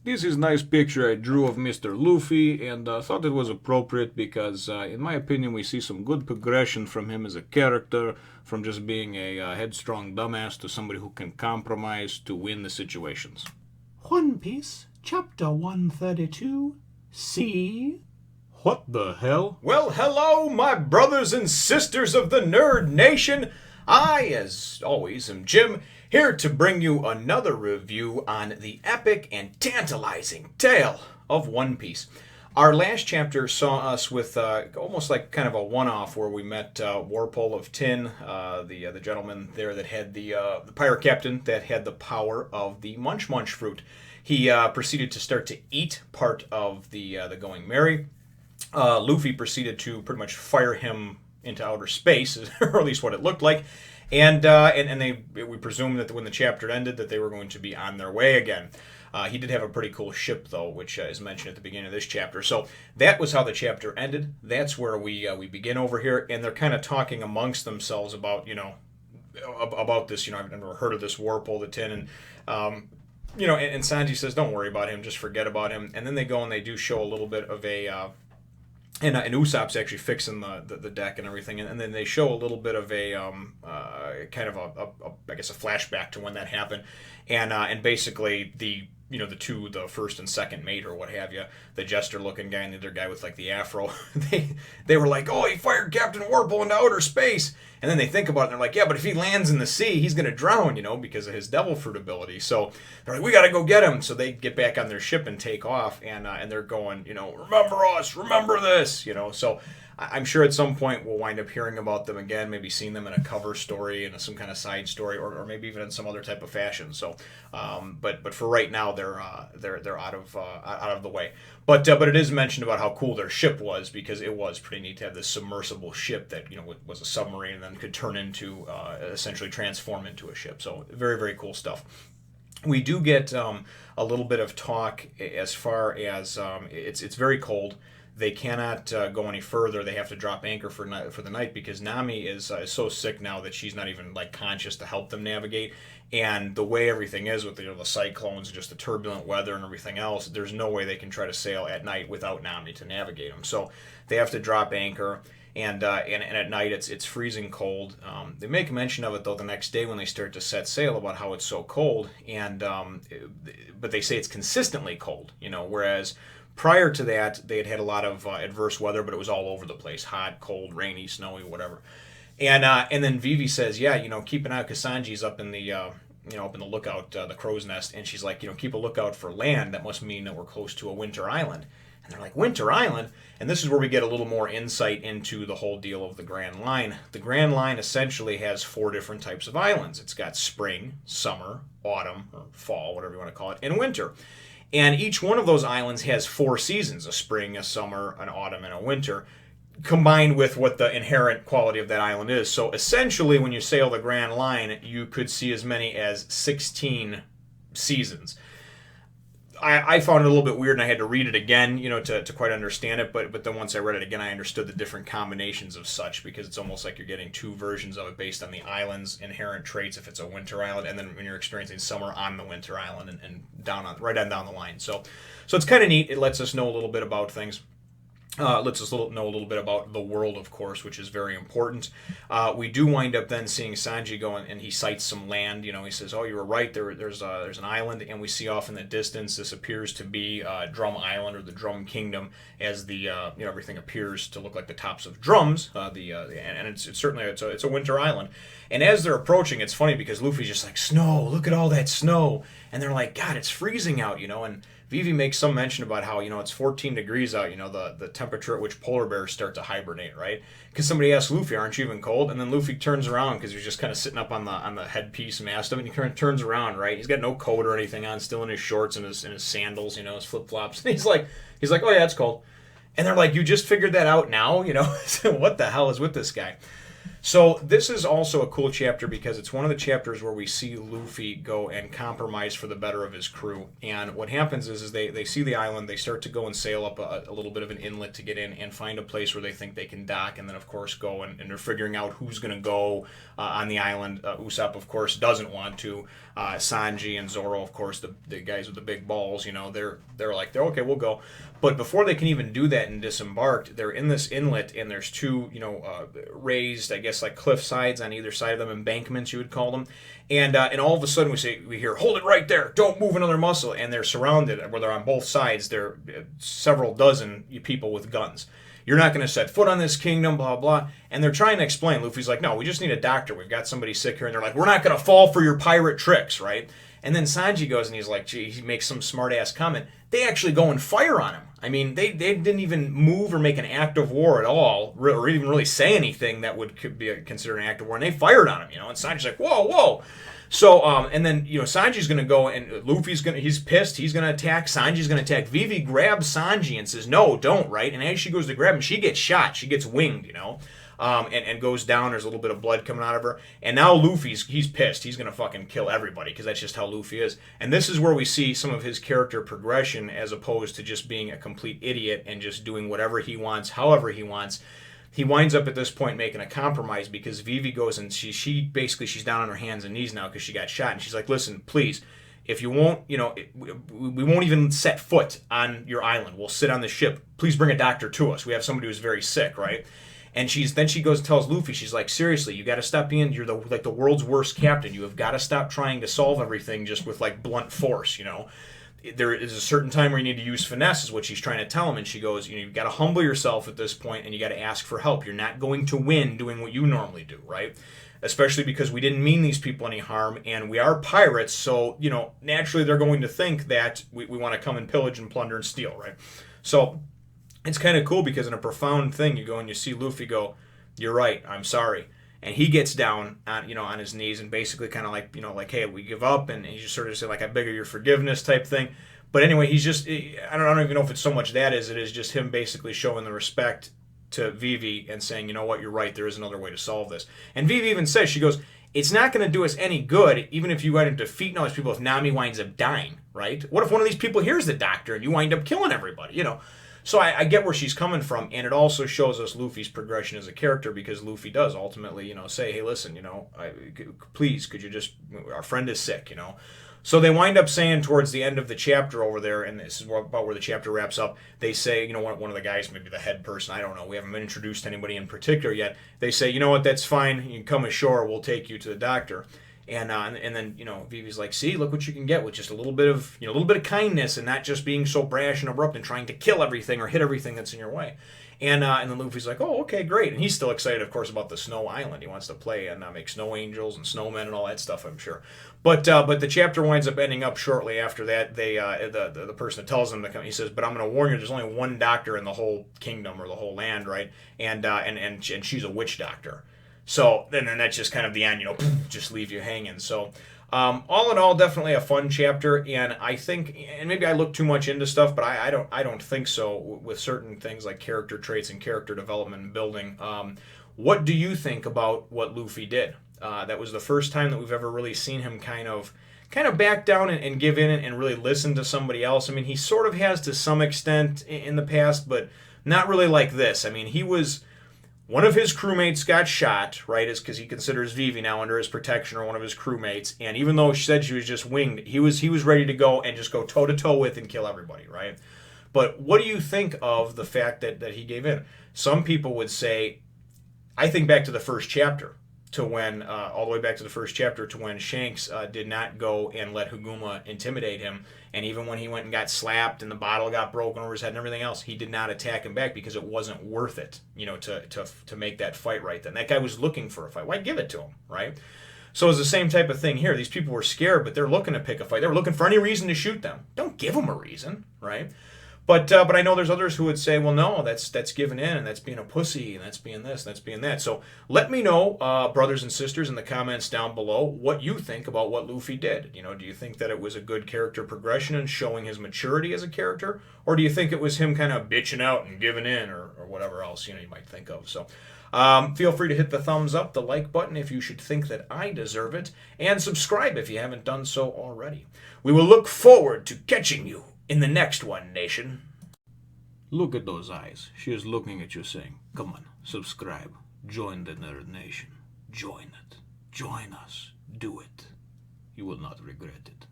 This is a nice picture I drew of Mr. Luffy, and thought it was appropriate because, in my opinion, we see some good progression from him as a character, from just being a headstrong dumbass to somebody who can compromise to win the situations. One Piece, Chapter 132, C. What the hell? Well, hello, my brothers and sisters of the Nerd Nation. I, as always, am Jim, here to bring you another review on the epic and tantalizing tale of One Piece. Our last chapter saw us with almost like kind of a one-off where we met Warpole of Tin, the gentleman there that had the pirate captain that had the power of the Munch Munch fruit. He proceeded to start to eat part of the Going Merry. Luffy proceeded to pretty much fire him into outer space, or at least what it looked like. And we presumed that when the chapter ended that they were going to be on their way again. He did have a pretty cool ship, though, which is mentioned at the beginning of this chapter. So that was how the chapter ended. That's where we begin over here, and they're kind of talking amongst themselves about, about this. I've never heard of this Warpole the Tin, and and Sanji says, "Don't worry about him, just forget about him." And then they go and they do show a little bit of a. And Usopp's actually fixing the deck and everything, and then they show a little bit of a kind of I guess a flashback to when that happened, and basically the first and second mate or what have you, the jester looking guy and the other guy with like the afro, they were like, oh, he fired Captain Warple into outer space, and then they think about it and they're like, yeah, but if he lands in the sea, he's gonna drown, because of his devil fruit ability. So they're like, we gotta go get him. So they get back on their ship and take off, and they're going, remember us, remember this, So I'm sure at some point we'll wind up hearing about them again, maybe seeing them in a cover story and some kind of side story, or maybe even in some other type of fashion. So, but for right now, they're out of the way. But it is mentioned about how cool their ship was, because it was pretty neat to have this submersible ship that was a submarine and then could turn into essentially transform into a ship. So very, very cool stuff. We do get a little bit of talk as far as it's very cold. They cannot go any further. They have to drop anchor for the night because Nami is so sick now that she's not even conscious to help them navigate. And the way everything is with the cyclones, just the turbulent weather and everything else, there's no way they can try to sail at night without Nami to navigate them. So they have to drop anchor. And at night it's freezing cold. They make mention of it though the next day when they start to set sail about how it's so cold. But they say it's consistently cold. Whereas prior to that, they had a lot of adverse weather, but it was all over the place: hot, cold, rainy, snowy, whatever. And then Vivi says, yeah, keep an eye, because Sanji's up in the up in the lookout, the crow's nest, and she's like, keep a lookout for land. That must mean that we're close to a winter island. And they're like, Winter Island? And this is where we get a little more insight into the whole deal of the Grand Line. The Grand Line essentially has 4 different types of islands. It's got spring, summer, autumn, or fall, whatever you want to call it, and winter. And each one of those islands has 4 seasons: a spring, a summer, an autumn, and a winter, combined with what the inherent quality of that island is. So essentially, when you sail the Grand Line, you could see as many as 16 seasons. I found it a little bit weird, and I had to read it again, to quite understand it. But then once I read it again, I understood the different combinations of such, because it's almost like you're getting 2 versions of it based on the island's inherent traits if it's a winter island, and then when you're experiencing summer on the winter island and right on down the line. So it's kind of neat. It lets us know a little bit about things. Lets us know a little bit about the world, of course, which is very important. We do wind up then seeing Sanji go and he sights some land. He says, "Oh, you were right. There's an island," and we see off in the distance this appears to be Drum Island, or the Drum Kingdom, as the everything appears to look like the tops of drums. And it's certainly it's a winter island. And as they're approaching, it's funny because Luffy's just like, "Snow! Look at all that snow!" And they're like, "God, it's freezing out," and Vivi makes some mention about how, it's 14 degrees out, the temperature at which polar bears start to hibernate, right? Because somebody asks Luffy, aren't you even cold? And then Luffy turns around, because he's just kind of sitting up on the headpiece mast of it, and he kind of turns around, right? He's got no coat or anything on, still in his shorts and his sandals, his flip-flops. And he's like, oh yeah, it's cold. And they're like, you just figured that out now? What the hell is with this guy? So this is also a cool chapter because it's one of the chapters where we see Luffy go and compromise for the better of his crew. And what happens is they see the island, they start to go and sail up a little bit of an inlet to get in and find a place where they think they can dock, and then of course go and they're figuring out who's going to go on the island. Usopp of course doesn't want to. Sanji and Zoro, of course, the guys with the big balls, they're okay, we'll go. But before they can even do that and disembark, they're in this inlet, and there's two, raised, I guess, like cliff sides on either side of them, embankments you would call them. And all of a sudden we hear, hold it right there, don't move another muscle. And they're surrounded, where they're on both sides, there are several dozen people with guns. You're not going to set foot on this kingdom, blah, blah. And they're trying to explain. Luffy's like, no, we just need a doctor. We've got somebody sick here. And they're like, we're not going to fall for your pirate tricks, right? And then Sanji goes and he's like, gee, he makes some smart-ass comment. They actually go and fire on him. I mean, they didn't even move or make an act of war at all, or even really say anything that could be considered an act of war. And they fired on him, And Sanji's like, whoa, whoa. So, and then, Sanji's going to go, and he's pissed, he's going to attack, Sanji's going to attack. Vivi grabs Sanji and says, no, don't, right? And as she goes to grab him, she gets shot, she gets winged, and goes down, there's a little bit of blood coming out of her. And now he's pissed, he's going to fucking kill everybody, because that's just how Luffy is. And this is where we see some of his character progression, as opposed to just being a complete idiot and just doing whatever he wants, however he wants. He winds up at this point making a compromise because Vivi goes and she basically, she's down on her hands and knees now because she got shot. And she's like, listen, please, if you won't, we won't even set foot on your island. We'll sit on the ship. Please bring a doctor to us. We have somebody who's very sick, right? And then she goes and tells Luffy, she's like, seriously, you got to stop being, you're the world's worst captain. You have got to stop trying to solve everything just with like blunt force, There is a certain time where you need to use finesse, is what she's trying to tell him. And she goes, you've got to humble yourself at this point, and you got to ask for help. You're not going to win doing what you normally do, right? Especially because we didn't mean these people any harm, and we are pirates, so, naturally they're going to think that we want to come and pillage and plunder and steal, right? So it's kind of cool because in a profound thing, you go and you see Luffy go, you're right, I'm sorry. And he gets down on his knees and basically kind of like, hey, we give up. And he just sort of said, like, I beg of your forgiveness type thing. But anyway, he's just, I don't even know if it's so much that it is just him basically showing the respect to Vivi and saying, you know what, you're right, there is another way to solve this. And Vivi even says, she goes, it's not going to do us any good, even if you wind up defeating all these people, if Nami winds up dying, right? What if one of these people hears the doctor and you wind up killing everybody, So I get where she's coming from, and it also shows us Luffy's progression as a character, because Luffy does ultimately, say, hey, listen, please, could you just, our friend is sick, So they wind up saying towards the end of the chapter over there, and this is about where the chapter wraps up, they say, one of the guys, maybe the head person, I don't know, we haven't been introduced to anybody in particular yet, they say, you know what, that's fine, you can come ashore, we'll take you to the doctor. And then Vivi's like, see, look what you can get with just a little bit of kindness and not just being so brash and abrupt and trying to kill everything or hit everything that's in your way. And then Luffy's like, oh, okay, great. And he's still excited, of course, about the Snow Island. He wants to play and make snow angels and snowmen and all that stuff, I'm sure. But the chapter winds up ending up shortly after that. They the person that tells them to come, he says, but I'm going to warn you, there's only one doctor in the whole kingdom or the whole land, right? And she's a witch doctor. So then that's just kind of the end, just leave you hanging. So all in all, definitely a fun chapter, and I think, and maybe I look too much into stuff, but I don't think so with certain things like character traits and character development and building. What do you think about what Luffy did? That was the first time that we've ever really seen him kind of back down and give in and really listen to somebody else. I mean, he sort of has to some extent in the past, but not really like this. I mean, one of his crewmates got shot, right, is because he considers Vivi now under his protection, or one of his crewmates, and even though she said she was just winged, he was ready to go and just go toe-to-toe with and kill everybody, right? But what do you think of the fact that he gave in? Some people would say, I think back to the first chapter, to when, all the way back to the first chapter, to when Shanks did not go and let Huguma intimidate him, and even when he went and got slapped and the bottle got broken over his head and everything else, he did not attack him back because it wasn't worth it, to make that fight right then. That guy was looking for a fight. Why give it to him, right? So it's the same type of thing here. These people were scared, but they're looking to pick a fight. They were looking for any reason to shoot them. Don't give them a reason, right? But I know there's others who would say, well, no, that's giving in, and that's being a pussy, and that's being this, and that's being that. So let me know, brothers and sisters, in the comments down below, what you think about what Luffy did. You know, do you think that it was a good character progression and showing his maturity as a character, or do you think it was him kind of bitching out and giving in, or whatever else you might think of? So feel free to hit the thumbs up, the like button if you should think that I deserve it, and subscribe if you haven't done so already. We will look forward to catching you in the next one, nation. Look at those eyes. She is looking at you saying, come on, subscribe. Join the Nerd Nation. Join it. Join us. Do it. You will not regret it.